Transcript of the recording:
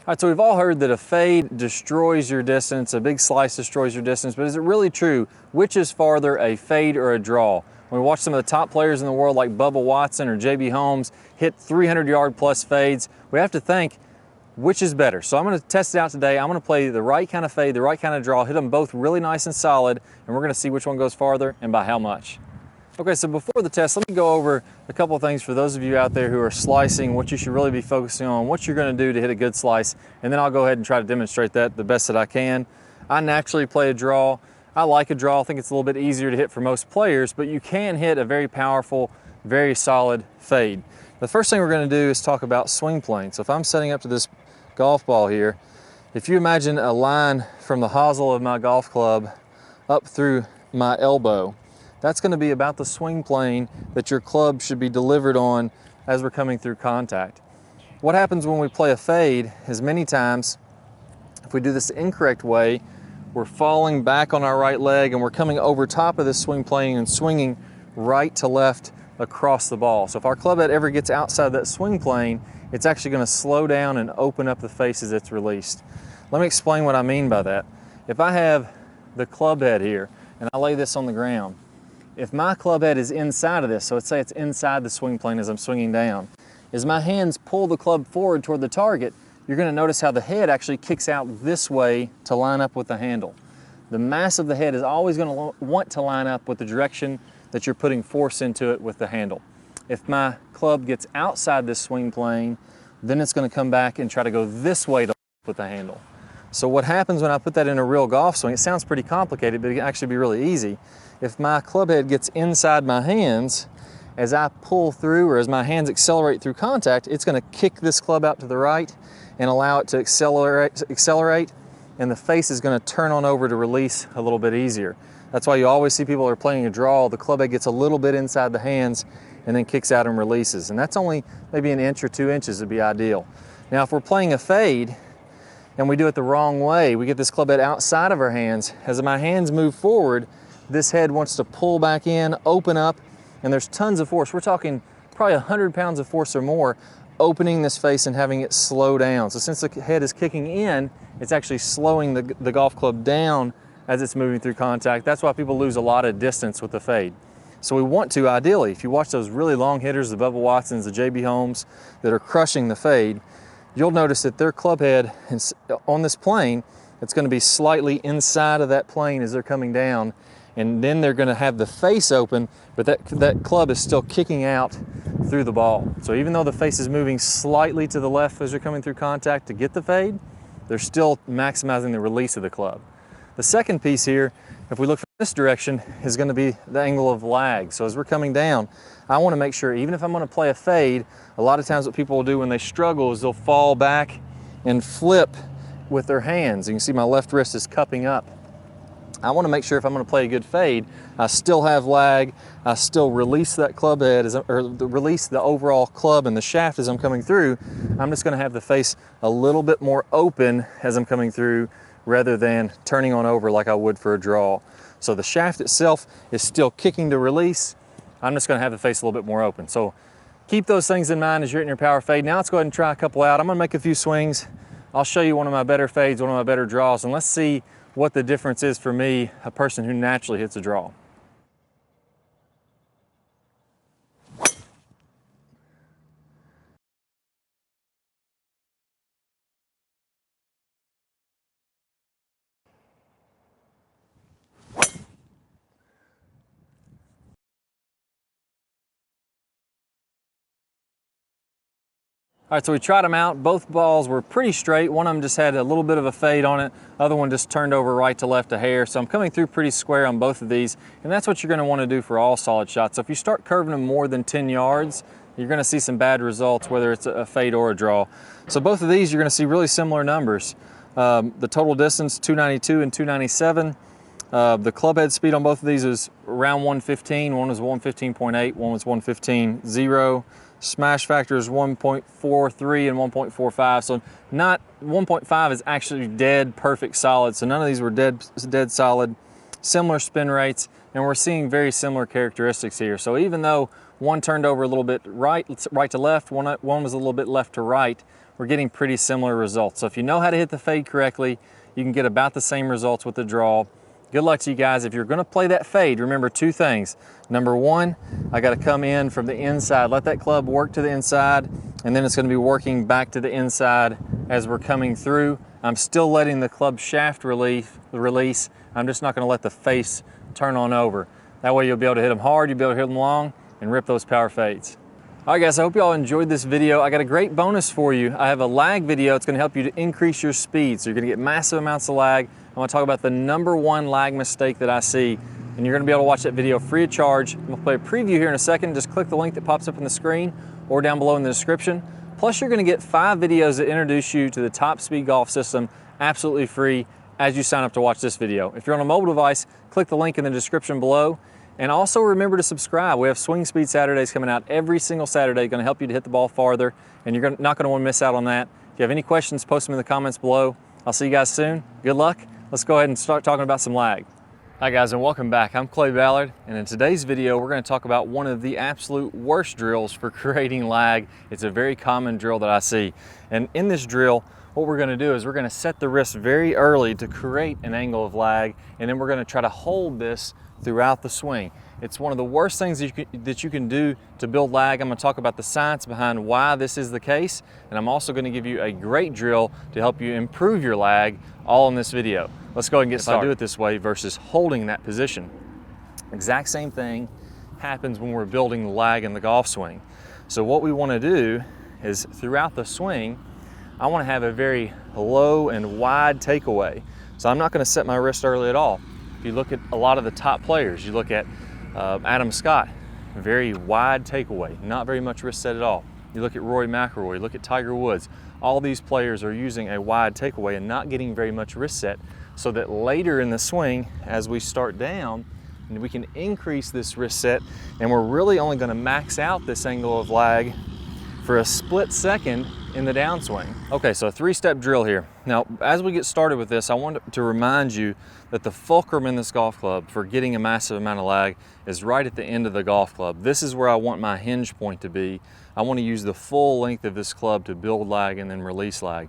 All right, so we've all heard that a fade destroys your distance, a big slice destroys your distance, but is it really true? Which is farther, a fade or a draw? When we watch some of the top players in the world like Bubba Watson or JB Holmes hit 300-yard plus fades, we have to think, which is better? So I'm going to test it out today. I'm going to play the right kind of fade, the right kind of draw, hit them both really nice and solid, and we're going to see which one goes farther and by how much. Okay, so before the test, let me go over a couple of things for those of you out there who are slicing, what you should really be focusing on, what you're going to do to hit a good slice, and then I'll go ahead and try to demonstrate that the best that I can. I naturally play a draw. I like a draw. I think it's a little bit easier to hit for most players, but you can hit a very powerful, very solid fade. The first thing we're going to do is talk about swing plane. So if I'm setting up to this golf ball here, if you imagine a line from the hosel of my golf club up through my elbow, that's going to be about the swing plane that your club should be delivered on as we're coming through contact. What happens when we play a fade is many times, if we do this the incorrect way, we're falling back on our right leg and we're coming over top of this swing plane and swinging right to left across the ball. So if our club head ever gets outside that swing plane, it's actually going to slow down and open up the face as it's released. Let me explain what I mean by that. If I have the club head here and I lay this on the ground, if my club head is inside of this, so let's say it's inside the swing plane as I'm swinging down, as my hands pull the club forward toward the target, you're going to notice how the head actually kicks out this way to line up with the handle. The mass of the head is always going to want to line up with the direction that you're putting force into it with the handle. If my club gets outside this swing plane, then it's going to come back and try to go this way to with the handle. So what happens when I put that in a real golf swing, it sounds pretty complicated, but it can actually be really easy. If my club head gets inside my hands, as I pull through or as my hands accelerate through contact, it's going to kick this club out to the right and allow it to accelerate, and the face is going to turn on over to release a little bit easier. That's why you always see people are playing a draw, the club head gets a little bit inside the hands and then kicks out and releases. And that's only maybe an inch or 2 inches would be ideal. Now if we're playing a fade and we do it the wrong way, we get this club head outside of our hands, as my hands move forward, this head wants to pull back in, open up, and there's tons of force. We're talking probably 100 pounds of force or more opening this face and having it slow down. So since the head is kicking in, it's actually slowing the golf club down as it's moving through contact. That's why people lose a lot of distance with the fade. So we want to, ideally, if you watch those really long hitters, the Bubba Watsons, the JB Holmes, that are crushing the fade, you'll notice that their club head on this plane, it's going to be slightly inside of that plane as they're coming down, and then they're going to have the face open, but that club is still kicking out through the ball. So even though the face is moving slightly to the left as they're coming through contact to get the fade, they're still maximizing the release of the club. The second piece here, if we look from this direction, is going to be the angle of lag. So as we're coming down, I want to make sure, even if I'm going to play a fade, a lot of times what people will do when they struggle is they'll fall back and flip with their hands. You can see my left wrist is cupping up. I want to make sure if I'm going to play a good fade, I still have lag, I still release that club head, or release the overall club and the shaft as I'm coming through. I'm just going to have the face a little bit more open as I'm coming through rather than turning on over like I would for a draw. So the shaft itself is still kicking to release. I'm just going to have the face a little bit more open. So keep those things in mind as you're hitting your power fade. Now let's go ahead and try a couple out. I'm going to make a few swings. I'll show you one of my better fades, one of my better draws, and let's see what the difference is for me, a person who naturally hits a draw. All right, so we tried them out. Both balls were pretty straight. One of them just had a little bit of a fade on it. The other one just turned over right to left a hair. So I'm coming through pretty square on both of these. And that's what you're going to want to do for all solid shots. So if you start curving them more than 10 yards, you're going to see some bad results, whether it's a fade or a draw. So both of these, you're going to see really similar numbers. The total distance, 292 and 297. The club head speed on both of these is around 115. One was 115.8, one was 115.0. Smash factor is 1.43 and 1.45. So not 1.5 is actually dead perfect solid. So none of these were dead solid. Similar spin rates, and we're seeing very similar characteristics here. So even though one turned over a little bit right to left, one was a little bit left to right, we're getting pretty similar results. So if you know how to hit the fade correctly, you can get about the same results with the draw. Good luck to you guys. If you're gonna play that fade, remember two things. Number one, I gotta come in from the inside, let that club work to the inside, and then it's gonna be working back to the inside as we're coming through. I'm still letting the club shaft release. I'm just not gonna let the face turn on over. That way you'll be able to hit them hard, you'll be able to hit them long, and rip those power fades. All right guys, I hope y'all enjoyed this video. I got a great bonus for you. I have a lag video. It's gonna help you to increase your speed. So you're gonna get massive amounts of lag. I'm gonna talk about the #1 lag mistake that I see, and you're gonna be able to watch that video free of charge. I'm gonna play a preview here in a second. Just click the link that pops up on the screen or down below in the description. Plus you're gonna get 5 videos that introduce you to the Top Speed Golf system absolutely free as you sign up to watch this video. If you're on a mobile device, click the link in the description below. And also remember to subscribe. We have Swing Speed Saturdays coming out every single Saturday, gonna help you to hit the ball farther, and you're not gonna wanna miss out on that. If you have any questions, post them in the comments below. I'll see you guys soon. Good luck. Let's go ahead and start talking about some lag. Hi guys, and welcome back. I'm Clay Ballard, and in today's video, we're gonna talk about one of the absolute worst drills for creating lag. It's a very common drill that I see. And in this drill, what we're gonna do is we're gonna set the wrist very early to create an angle of lag, and then we're gonna try to hold this throughout the swing. It's one of the worst things that you can do to build lag. I'm gonna talk about the science behind why this is the case, and I'm also gonna give you a great drill to help you improve your lag, all in this video. Let's go ahead and get started. If I do it this way versus holding that position, exact same thing happens when we're building the lag in the golf swing. So what we wanna do is throughout the swing, I wanna have a very low and wide takeaway. So I'm not gonna set my wrist early at all. If you look at a lot of the top players, you look at Adam Scott, very wide takeaway, not very much wrist set at all. You look at Rory McIlroy, you look at Tiger Woods, all these players are using a wide takeaway and not getting very much wrist set, so that later in the swing, as we start down, we can increase this wrist set, and we're really only gonna max out this angle of lag for a split second in the downswing. Okay, so a 3-step drill here. Now, as we get started with this, I want to remind you that the fulcrum in this golf club for getting a massive amount of lag is right at the end of the golf club. This is where I want my hinge point to be. I want to use the full length of this club to build lag and then release lag.